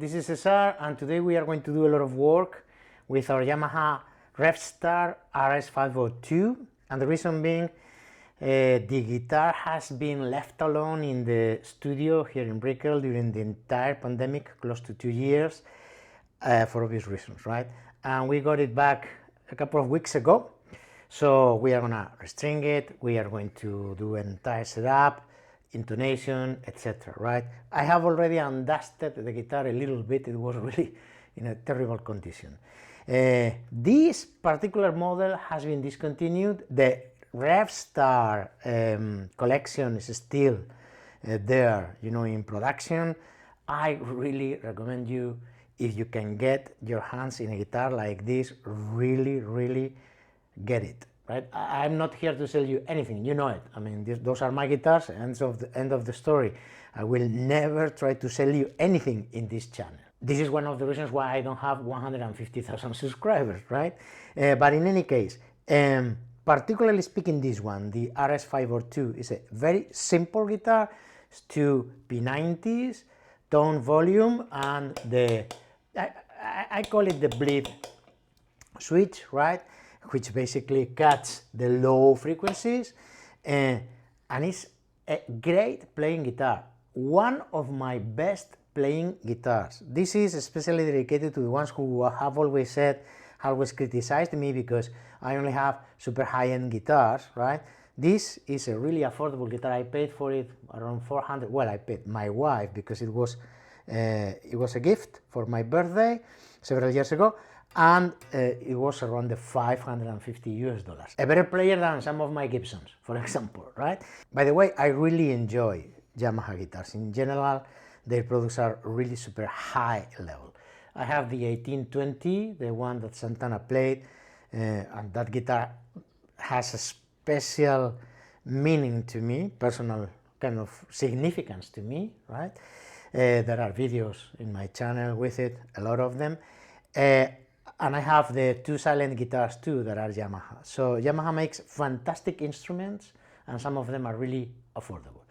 this is Cesar, and today we are going to do a lot of work with our Yamaha Revstar RS502, and the reason being the guitar has been left alone in the studio here in Brickell during the entire pandemic, close to 2 years, for obvious reasons, right? And we got it back a couple of weeks ago, so we are gonna restring it, we are going to do an entire setup, intonation, etc., right? I have already undusted the guitar a little bit. It was really in a terrible condition. This particular model has been discontinued. The Revstar collection is still there, you know, in production. I really recommend you, if you can get your hands in a guitar like this, really get it. Right? I'm not here to sell you anything, you know it. I mean, those are my guitars, end of the story. I will never try to sell you anything in this channel. This is one of the reasons why I don't have 150,000 subscribers, right? But in any case, particularly speaking, this one, the RS502, is a very simple guitar. It's 2 P90s, tone volume, and I call it the bleed switch, right? Which basically cuts the low frequencies, and it's a great playing guitar. One of my best playing guitars. This is especially dedicated to the ones who have always criticized me because I only have super high-end guitars, right? This is a really affordable guitar. I paid for it around 400. Well, I paid my wife because it was a gift for my birthday several years ago. And it was around the $550. A better player than some of my Gibsons, for example, right? By the way, I really enjoy Yamaha guitars. In general, their products are really super high level. I have the 1820, the one that Santana played, and that guitar has a special meaning to me, personal kind of significance to me, right? There are videos in my channel with it, a lot of them. And I have the 2 silent guitars too that are Yamaha. So Yamaha makes fantastic instruments, and some of them are really affordable.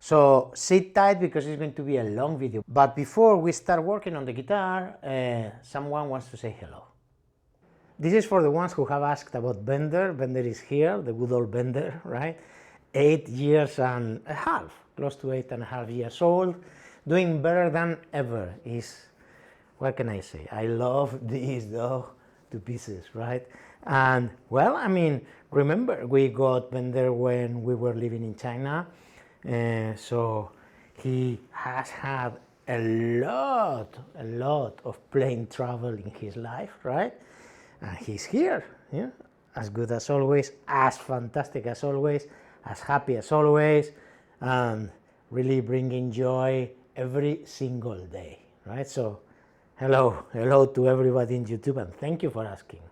So sit tight because it's going to be a long video. But before we start working on the guitar, someone wants to say hello. This is for the ones who have asked about Bender. Bender is here, the good old Bender, right? 8 years and a half, close to 8.5 years old, doing better than ever. What can I say? I love this dog to pieces, right? And well, I mean, remember, we got Bender when we were living in China, so he has had a lot of plane travel in his life, right? And he's here, yeah? As good as always, as fantastic as always, as happy as always, and really bringing joy every single day, right? So hello to everybody in YouTube, and thank you for asking.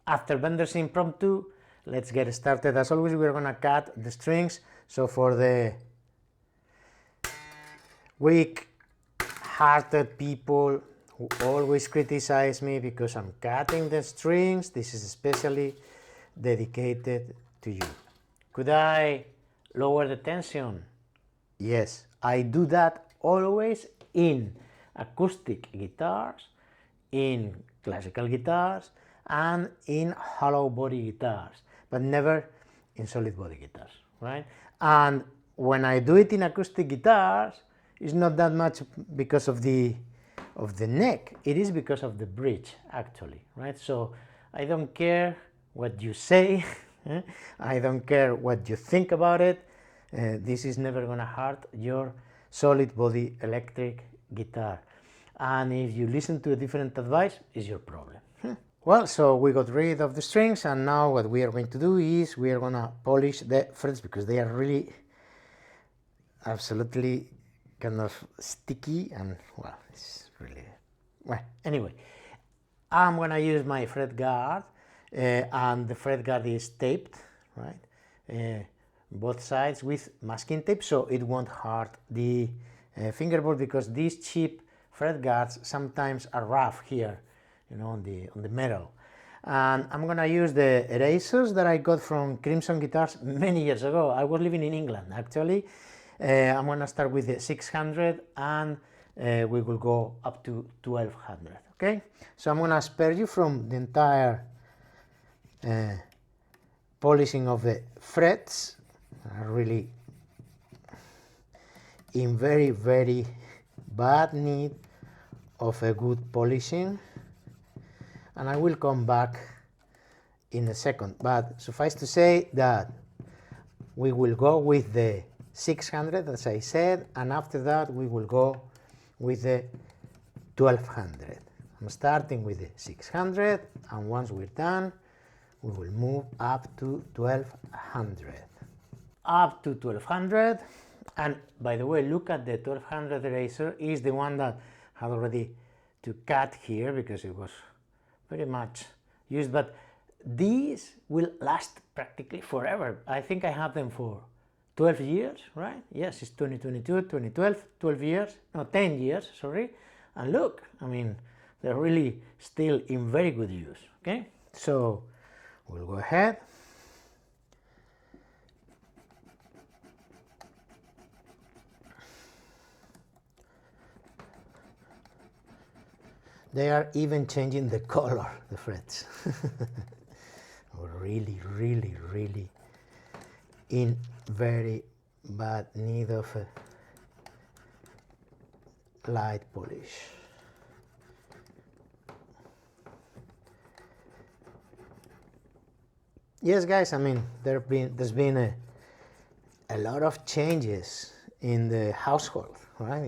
After Bender's impromptu, let's get started. As always, we're gonna cut the strings. So for the weak-hearted people who always criticize me because I'm cutting the strings, this is especially dedicated to you. Could I lower the tension? Yes, I do that always in acoustic guitars, in classical guitars, and in hollow body guitars, but never in solid body guitars, right? And when I do it in acoustic guitars, it's not that much because of the neck, it is because of the bridge, actually, right? So I don't care what you say, I don't care what you think about it, this is never gonna hurt your solid body electric guitar. And if you listen to a different advice, it's your problem. Well, so we got rid of the strings, and now what we are going to do is we are gonna polish the frets because they are really absolutely kind of sticky, and well, it's really, well, anyway, I'm gonna use my fret guard, and the fret guard is taped, right? Both sides with masking tape, so it won't hurt the fingerboard, because these cheap fret guards sometimes are rough here, you know, on the metal. And I'm gonna use the erasers that I got from Crimson Guitars many years ago. I was living in England, actually. I'm gonna start with the 600 and we will go up to 1200. Okay, so I'm gonna spare you from the entire polishing of the frets. Are really in very bad need of a good polishing, and I will come back in a second, but suffice to say that we will go with the 600 as I said, and after that we will go with the 1200. I'm starting with the 600, and once we're done we will move up to 1200. Up to 1200, and by the way, look at the 1200 eraser is the one that had already to cut here because it was very much used, but these will last practically forever. I think I have them for 12 years, right? Yes, it's 2022, 2012, 12 years, no, 10 years, sorry. And look, I mean, they're really still in very good use, okay? So we'll go ahead. They are even changing the color, the frets. really in very bad need of a light polish. Yes, guys, I mean, there's been a lot of changes in the household, right?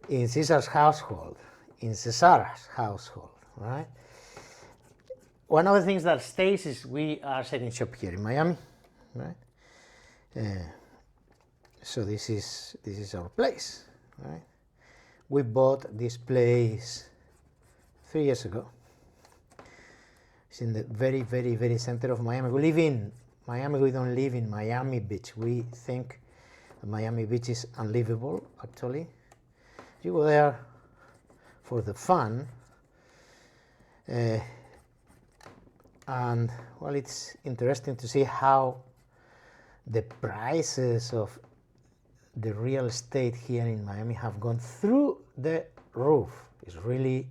In Cesar's household, in Cesar's household, right? One of the things that stays is we are setting shop here in Miami, right? So this is our place, right? We bought this place 3 years ago. It's in the very center of Miami. We live in Miami. We don't live in Miami Beach. We think Miami Beach is unlivable, actually. You go there for the fun, and well, it's interesting to see how the prices of the real estate here in Miami have gone through the roof. It's really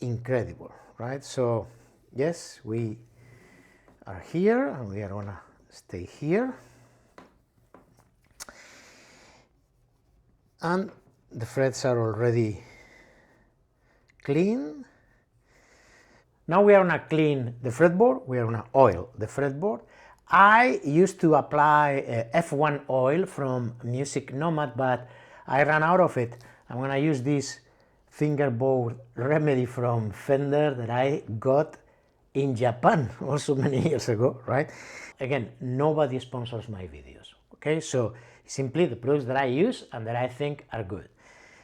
incredible, right? So yes, we are here and we are gonna stay here, and the frets are already clean. Now we are gonna clean the fretboard, we are gonna oil the fretboard. I used to apply F1 oil from Music Nomad, but I ran out of it. I'm gonna use this fingerboard remedy from Fender that I got in Japan also many years ago, right? Again, nobody sponsors my videos, okay? So simply the products that I use and that I think are good.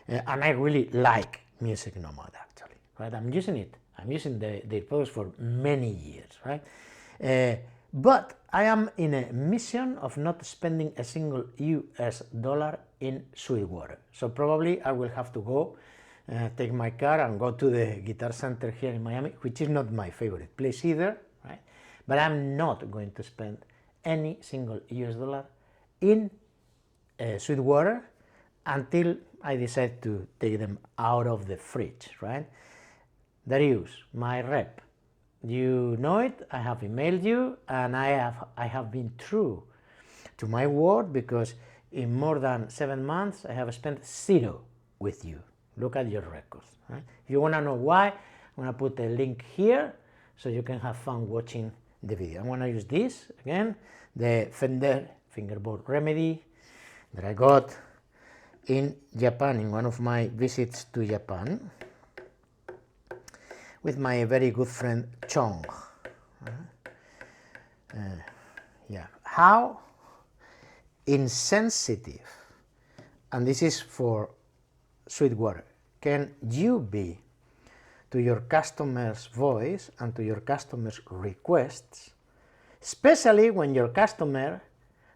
And I really like Music Nomad, actually, right? I'm using it. I'm using their products for many years, right? But I am in a mission of not spending a single US dollar in Sweetwater. So probably I will have to go, take my car and go to the Guitar Center here in Miami, which is not my favorite place either, right? But I'm not going to spend any single US dollar in Sweetwater until I decide to take them out of the fridge, right? Darius, my rep, you know it, I have emailed you, and I have been true to my word, because in more than 7 months I have spent 0 with you. Look at your records, right? If you want to know why, I'm going to put a link here so you can have fun watching the video. I'm going to use this again, the Fender fingerboard remedy that I got in Japan, in one of my visits to Japan, with my very good friend Chong. Yeah, how insensitive, and this is for Sweetwater, can you be to your customer's voice and to your customer's requests, especially when your customer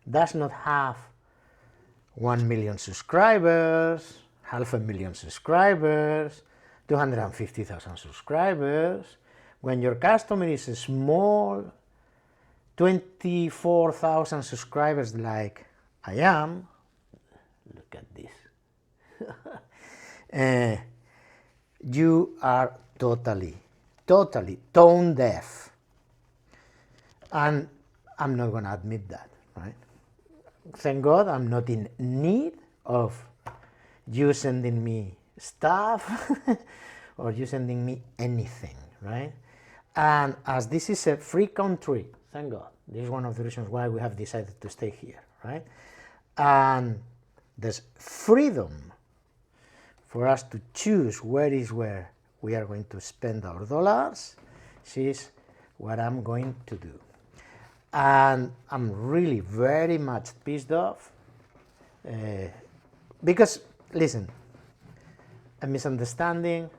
does not have 1 million subscribers, 500,000 subscribers, 250,000 subscribers, when your customer is a small 24,000 subscribers like I am, Look at this. You are totally tone deaf. And I'm not going to admit that, right? Thank God I'm not in need of you sending me stuff or you sending me anything, right? And as this is a free country, thank God, this is one of the reasons why we have decided to stay here, right? And there's freedom for us to choose where we are going to spend our dollars. This is what I'm going to do. And I'm really very much pissed off because, listen, a misunderstanding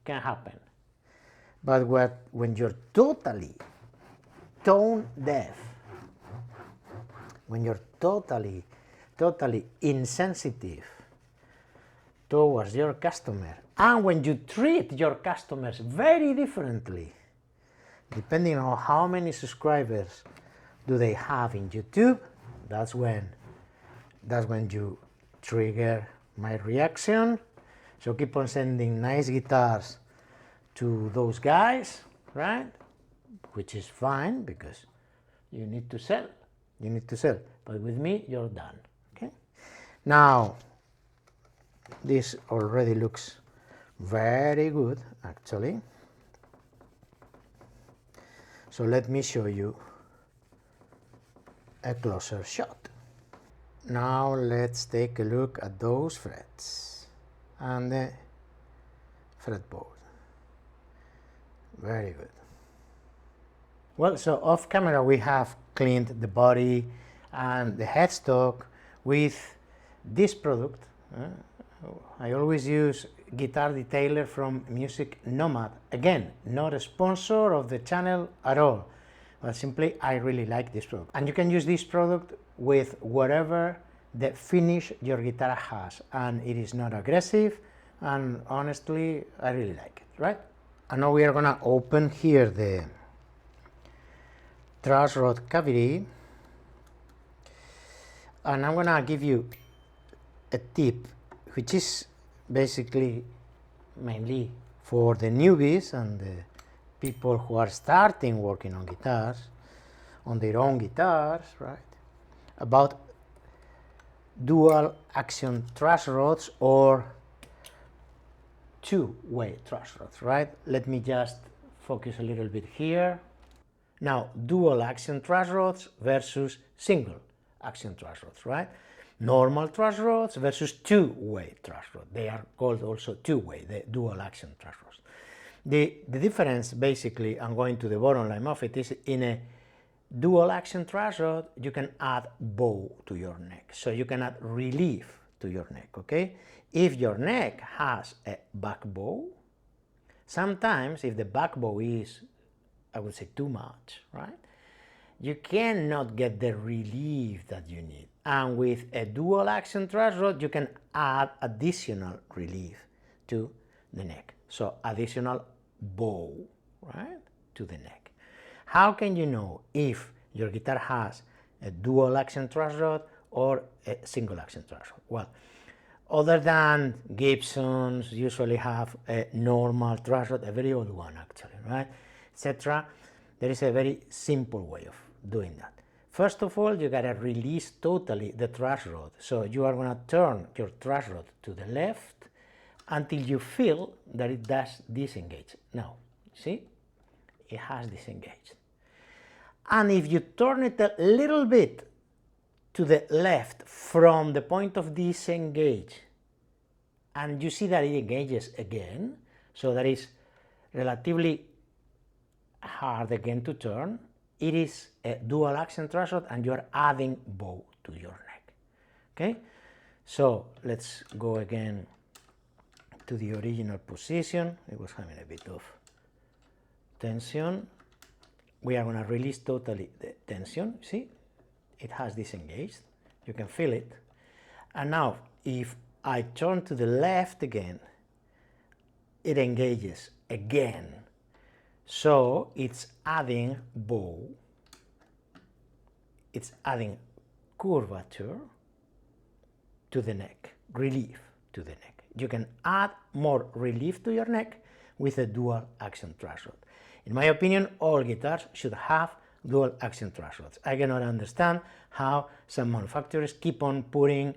can happen. But when you're totally tone deaf, when you're totally insensitive towards your customer, and when you treat your customers very differently, depending on how many subscribers do they have in YouTube, that's when you trigger my reaction. So keep on sending nice guitars to those guys, right? Which is fine because you need to sell. You need to sell. But with me, you're done. Okay? Now, this already looks very good, actually. So let me show you a closer shot. Now let's take a look at those frets and the fretboard. Very good. Well, so off camera we have cleaned the body and the headstock with this product. I always use Guitar Detailer from Music Nomad. Again, not a sponsor of the channel at all, but simply I really like this product. And you can use this product with whatever the finish your guitar has, and it is not aggressive, and honestly I really like it, right? And now we are gonna open here the truss rod cavity, and I'm gonna give you a tip which is basically mainly for the newbies and the people who are starting working on guitars, on their own guitars, right? About dual action truss rods or two-way truss rods, right? Let me just focus a little bit here. Now, dual action truss rods versus single action truss rods, right? Normal truss rods versus two-way truss rods. They are called also two-way, the dual action truss rods. The difference, basically, I'm going to the bottom line of it, is in a dual action truss rod, you can add bow to your neck. So you can add relief to your neck, okay? If your neck has a back bow, sometimes if the back bow is, I would say, too much, right? You cannot get the relief that you need. And with a dual action truss rod, you can add additional relief to the neck. So additional bow, right, to the neck. How can you know if your guitar has a dual action truss rod or a single action truss rod? Well, other than Gibsons usually have a normal truss rod, a very old one actually, right, etc. There is a very simple way of doing that. First of all, you gotta release totally the truss rod. So you are gonna turn your truss rod to the left until you feel that it does disengage. Now, see, it has disengaged. And if you turn it a little bit to the left from the point of disengage, and you see that it engages again, so that is relatively hard again to turn, it is a dual action truss rod and you are adding bow to your neck. Okay, so let's go again to the original position. It was having a bit of tension. We are going to release totally the tension. See, it has disengaged. You can feel it. And now, if I turn to the left again, it engages again. So it's adding bow, it's adding curvature to the neck, relief to the neck. You can add more relief to your neck with a dual action truss rod. In my opinion, all guitars should have dual action truss rods. I cannot understand how some manufacturers keep on putting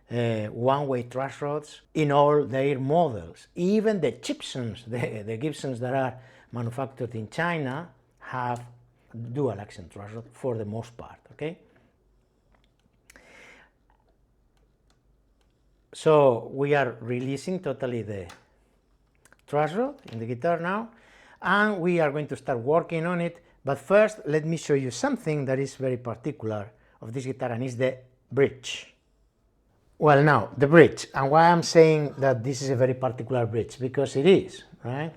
one-way truss rods in all their models. Even the Gibsons, the Gibsons that are manufactured in China have dual action truss rod for the most part, okay? So we are releasing totally the truss rod in the guitar now, and we are going to start working on it. But first, let me show you something that is very particular of this guitar, and is the bridge. Well, now, the bridge, and why I'm saying that this is a very particular bridge, because it is, right?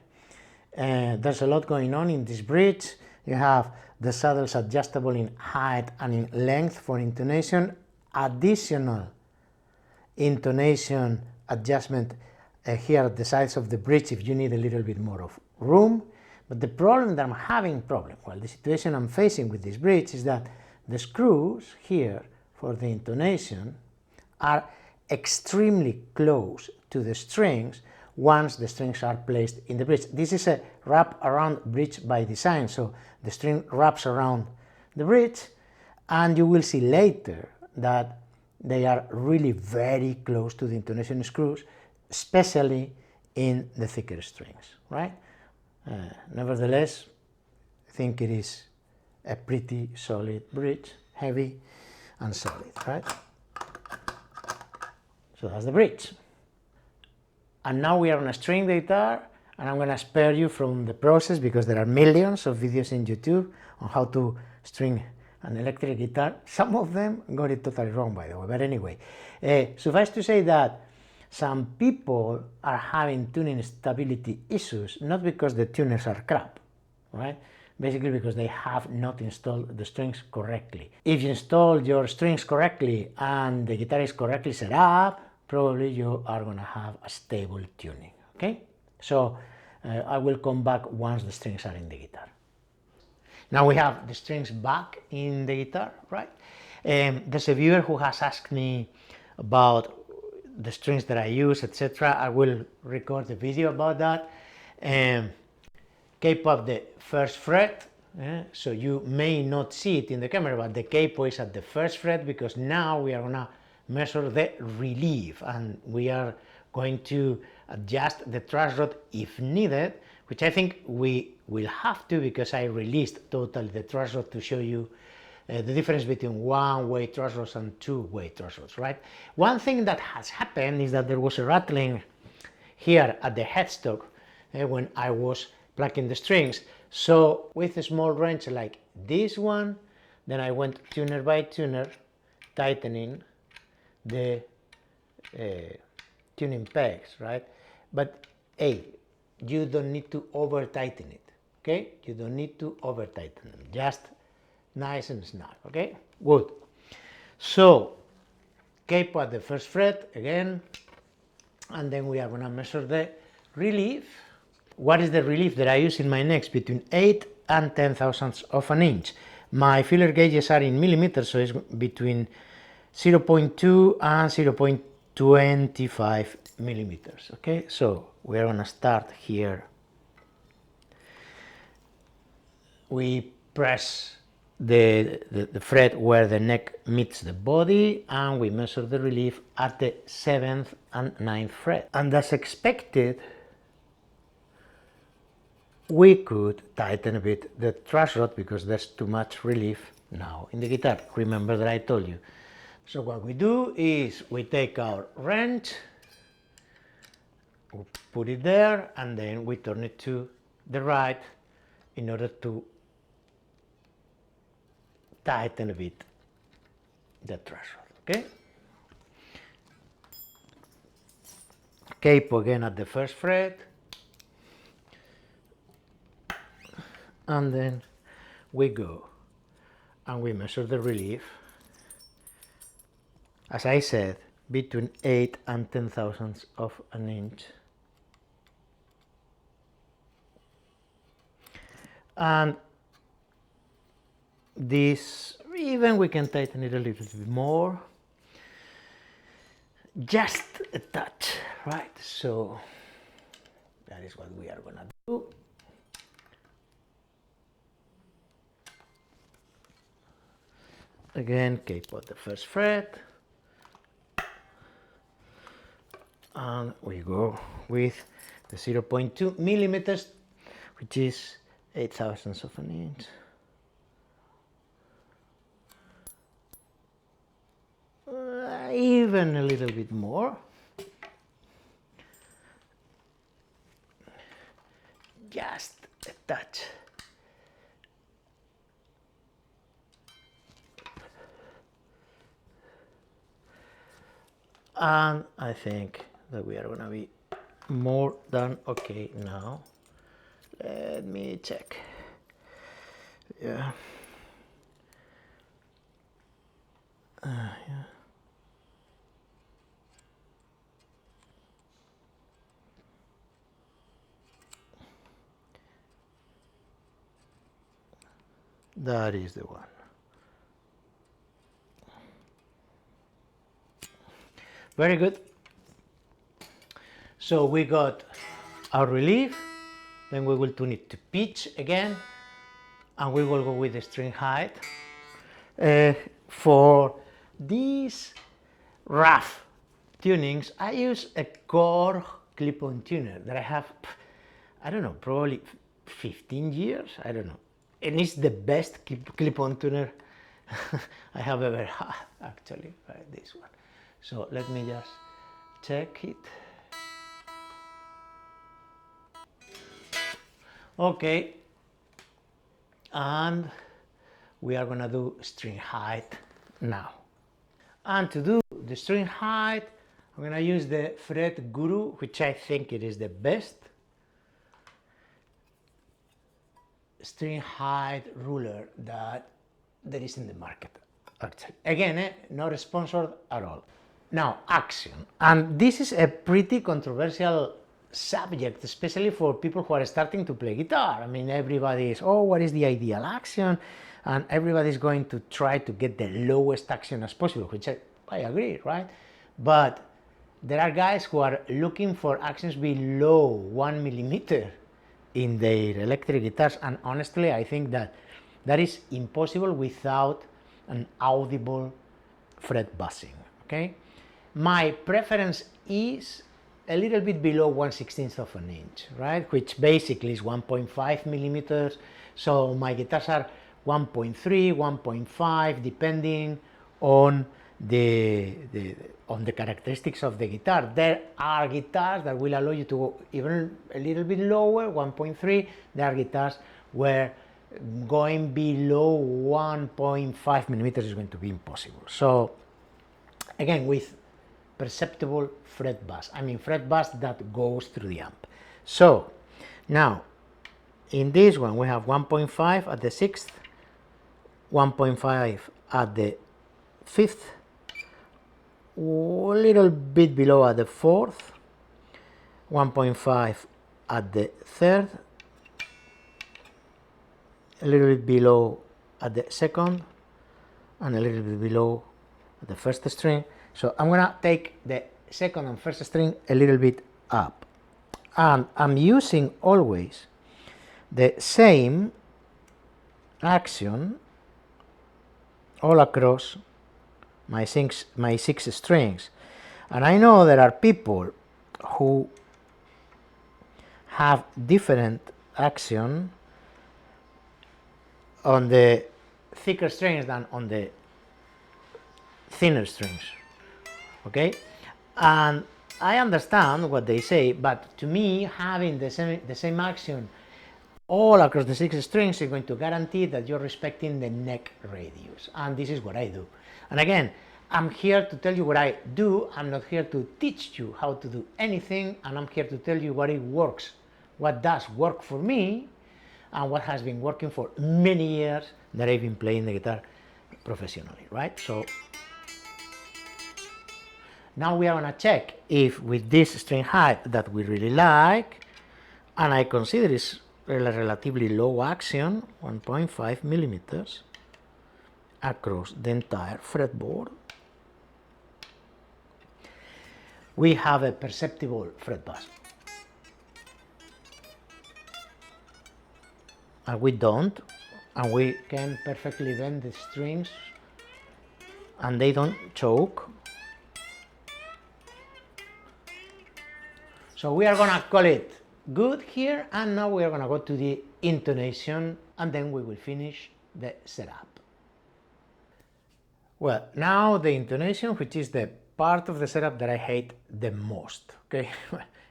There's a lot going on in this bridge. You have the saddles adjustable in height and in length for intonation, additional intonation adjustment here at the sides of the bridge if you need a little bit more of room. But the problem that I'm having, the situation I'm facing with this bridge is that the screws here for the intonation are extremely close to the strings once the strings are placed in the bridge. This is a wrap around bridge by design, so the string wraps around the bridge, and you will see later that they are really very close to the intonation screws, especially in the thicker strings, right? Nevertheless, I think it is a pretty solid bridge, heavy and solid, right? So that's the bridge. And now we are on a string guitar, and I'm going to spare you from the process because there are millions of videos in YouTube on how to string an electric guitar. Some of them got it totally wrong, by the way, but anyway. Suffice to say that some people are having tuning stability issues, not because the tuners are crap, right? Basically because they have not installed the strings correctly. If you install your strings correctly and the guitar is correctly set up, probably you are going to have a stable tuning, okay? So I will come back once the strings are in the guitar. Now we have the strings back in the guitar, right? There's a viewer who has asked me about the strings that I use, etc. I will record a video about that. Capo at the first fret, so you may not see it in the camera, but the capo is at the first fret because now we are going to measure the relief, and we are going to adjust the truss rod if needed, which I think we will have to because I released totally the truss rod to show you the difference between one-way truss rods and two-way truss rods, right? One thing that has happened is that there was a rattling here at the headstock when I was plucking the strings. So with a small wrench like this one, then I went tuner by tuner, tightening the tuning pegs, right? But hey, you don't need to over tighten it, okay? You don't need to over tighten them, just nice and snug, okay? Good. So capo at the first fret again, and then we are going to measure the relief. What is the relief that I use in my necks? Between 8 and 10 thousandths of an inch. My feeler gauges are in millimeters, so it's between 0.2 and 0.25 millimeters, okay? So we're going to start here. We press the fret where the neck meets the body, and we measure the relief at the 7th and 9th fret. And as expected, we could tighten a bit the truss rod because there's too much relief now in the guitar. Remember that I told you. So what we do is we take our wrench, we put it there, and then we turn it to the right in order to tighten a bit the truss rod, okay? Capo again at the first fret, and then we go and we measure the relief, as I said, between 8 and 10 thousandths of an inch. And this, even we can tighten it a little bit more. just a touch, right? So that is what we are gonna do. Again, cape out the first fret, and we go with the 0.2 millimeters, which is 0.08 of an inch. Even a little bit more. Just a touch. And I think that we are going to be more than okay now. Let me check. Yeah. Yeah. That is the one. Very good. So we got our relief, then we will tune it to pitch again, and we will go with the string height. For these rough tunings, I use a Korg clip-on tuner that I have, I don't know, probably 15 years, I don't know. And it's the best clip-on tuner I have ever had, actually, right, this one. So let me just check it. Okay, and we are gonna do string height now. And to do the string height, I'm gonna use the Fret Guru, which I think it is the best string height ruler that there is in the market, actually. Again, not sponsored at all. Now, action. And this is a pretty controversial subject, especially for people who are starting to play guitar. I mean, everybody is, oh, what is the ideal action? And everybody's going to try to get the lowest action as possible, which I agree, right? But there are guys who are looking for actions below 1 millimeter in their electric guitars, and honestly, I think that that is impossible without an audible fret buzzing, okay? My preference is a little bit below 1/16 of an inch, right? Which basically is 1.5 millimeters. So my guitars are 1.3, 1.5, depending on the characteristics of the guitar. There are guitars that will allow you to go even a little bit lower, 1.3. There are guitars where going below 1.5 millimeters is going to be impossible. So again, with perceptible fret buzz, I mean fret buzz that goes through the amp. So now in this one we have 1.5 at the 6th, 1.5 at the 5th, a little bit below at the 4th, 1.5 at the 3rd, a little bit below at the 2nd, and a little bit below at the 1st string. So I'm gonna take the 2nd and 1st string a little bit up, and I'm using always the same action all across my six strings. And I know there are people who have different action on the thicker strings than on the thinner strings, okay? And I understand what they say, but to me, having the same action all across the 6 strings is going to guarantee that you're respecting the neck radius, and this is what I do. And again, I'm here to tell you what I do. I'm not here to teach you how to do anything, and I'm here to tell you what it works, what does work for me, and what has been working for many years that I've been playing the guitar professionally, right? So now we are going to check if with this string height that we really like, and I consider it's relatively low action, 1.5 millimeters across the entire fretboard. we have a perceptible fret buzz. And we don't, and we can perfectly bend the strings and they don't choke. So we are gonna call it good here, and now we are gonna go to the intonation, and then we will finish the setup. Well, now the intonation, which is the part of the setup that I hate the most, okay?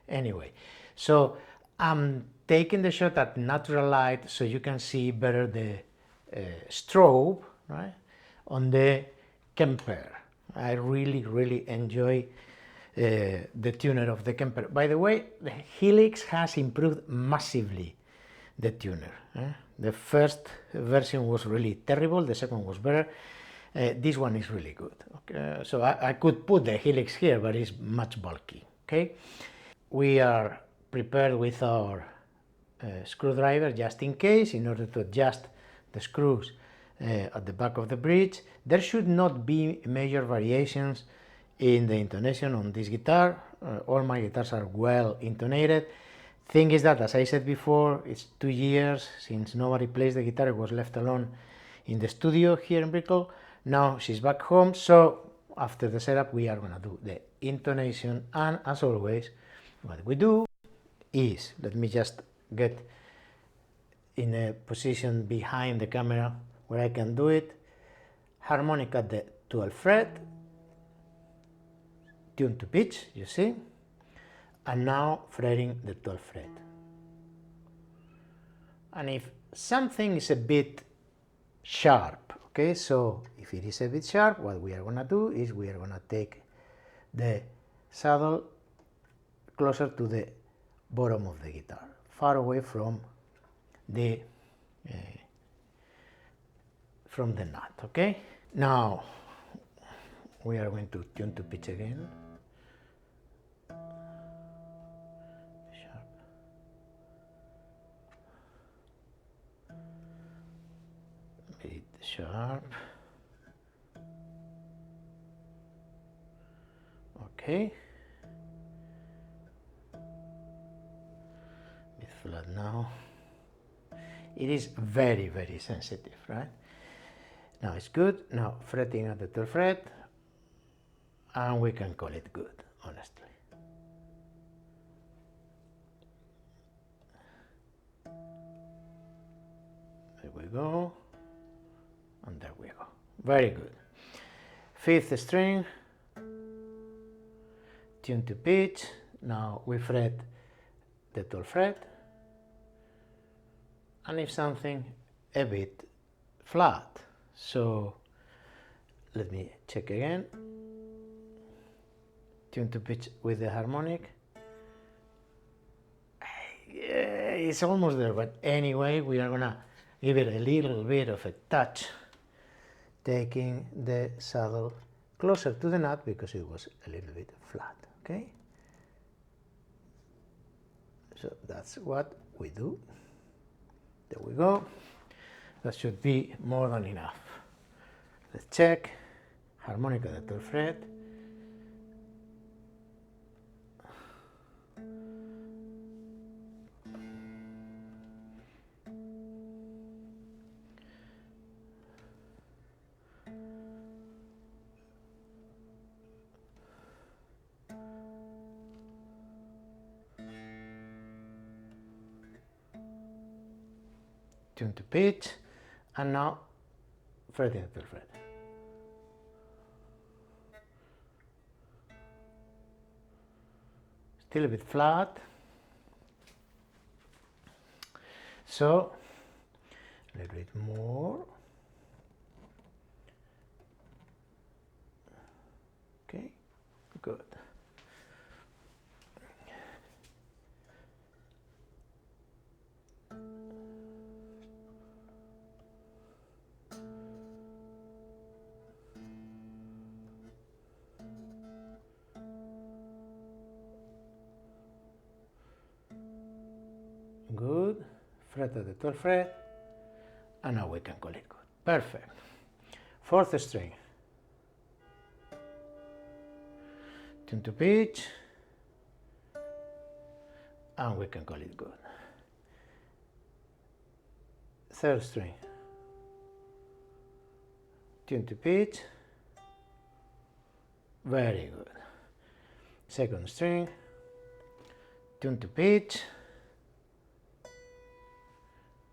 Anyway, so I'm taking the shot at natural light so you can see better the strobe, right, on the Kemper. I really enjoy the tuner of the Kemper. By the way, the Helix has improved massively the tuner. The first version was really terrible, the second was better. This one is really good. Okay? So I could put the Helix here, but it's much bulky. Okay, we are prepared with our screwdriver just in case, in order to adjust the screws at the back of the bridge. There should not be major variations in the intonation on this guitar. All my guitars are well intonated. Thing is that, as I said before, it's 2 years since nobody plays the guitar. It was left alone in the studio here in Brickell. Now she's back home, so after the setup we are gonna do the intonation, and as always what we do is, let me just get in a position behind the camera where I can do it. Harmonic at the 12th fret, tune to pitch, you see, and now fretting the 12th fret. And if something is a bit sharp, okay, so if it is a bit sharp, what we are going to do is we are going to take the saddle closer to the bottom of the guitar, far away from the nut, okay? Now we are going to tune to pitch again. Sharp. Bit sharp. Okay. Bit flat now. It is very sensitive, right? Now it's good. Now fretting at the 12th fret, and we can call it good, honestly. There we go, and there we go. Very good. 5th string, tune to pitch. Now we fret the 12th fret, and if something a bit flat. So let me check again. Tune to pitch with the harmonic. Yeah, it's almost there, but anyway, we are gonna give it a little bit of a touch, taking the saddle closer to the nut because it was a little bit flat, okay? So that's what we do. There we go. That should be more than enough. Let's check. Harmonic at the 12th fret. Tune to pitch, and now fretting at the 12th fret. Still a bit flat, so a little bit more. Okay, good. Good, fret at the 12th fret, and now we can call it good. Perfect. 4th string, tune to pitch, and we can call it good. Third string, tune to pitch, very good. Second string, tune to pitch,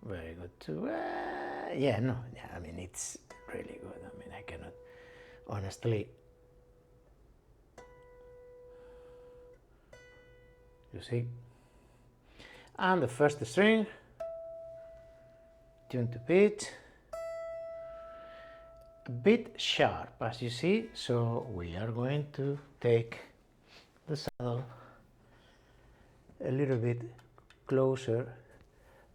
very good too. Yeah, no, yeah, I mean, it's really good. I mean, I cannot, honestly, you see. And the first string, tune to pitch, a bit sharp, as you see, so we are going to take the saddle a little bit closer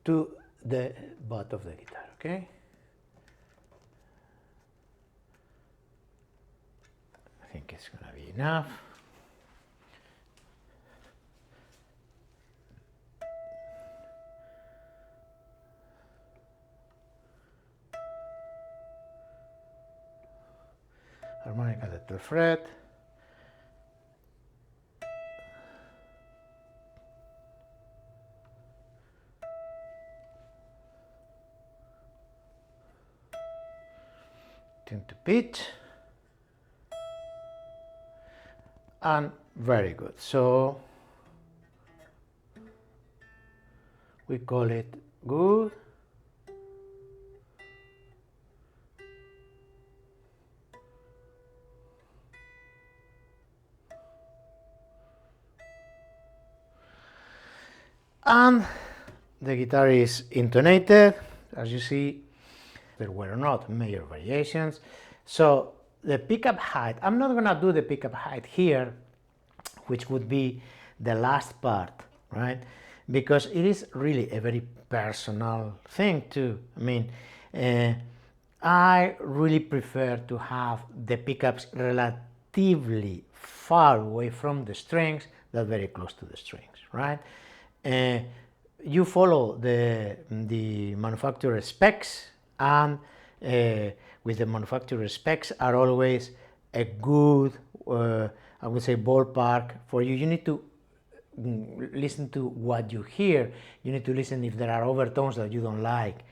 to the butt of the guitar, okay? I think it's gonna be enough. Harmonica at the fret. Tune to pitch, and very good. So we call it good. And the guitar is intonated, as you see. There were not major variations. So the pickup height, I'm not gonna do the pickup height here, which would be the last part, right? Because it is really a very personal thing too. I mean, I really prefer to have the pickups relatively far away from the strings than very close to the strings, right? You follow the manufacturer specs, and with the manufacturer specs are always a good, I would say, ballpark for you. You need to listen to what you hear. You need to listen if there are overtones that you don't like.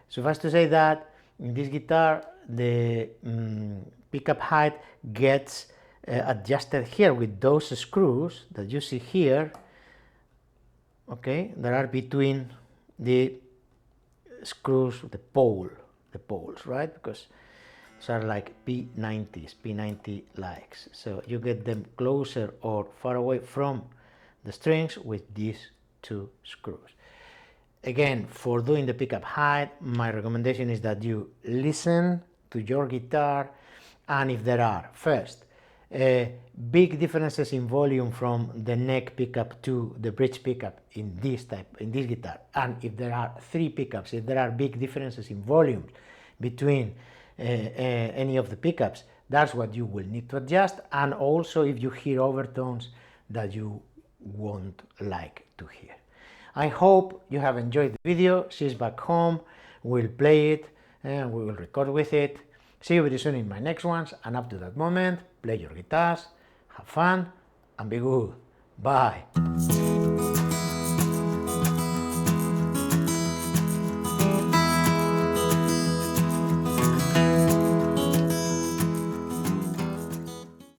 Suffice to say that in this guitar, the pickup height gets adjusted here with those screws that you see here. Okay, that are between the screws, the poles, right? Because these are like P90s, P90 likes. So you get them closer or far away from the strings with these two screws. Again, for doing the pickup height, my recommendation is that you listen to your guitar, and if there are, first, big differences in volume from the neck pickup to the bridge pickup in this guitar, and if there are three pickups, if there are big differences in volume between any of the pickups, that's what you will need to adjust. And also if you hear overtones that you won't like to hear. I hope you have enjoyed the video. She's back home, we'll play it and we will record with it. See you very soon in my next ones, and up to that moment, play your guitars, have fun, and be good. Bye.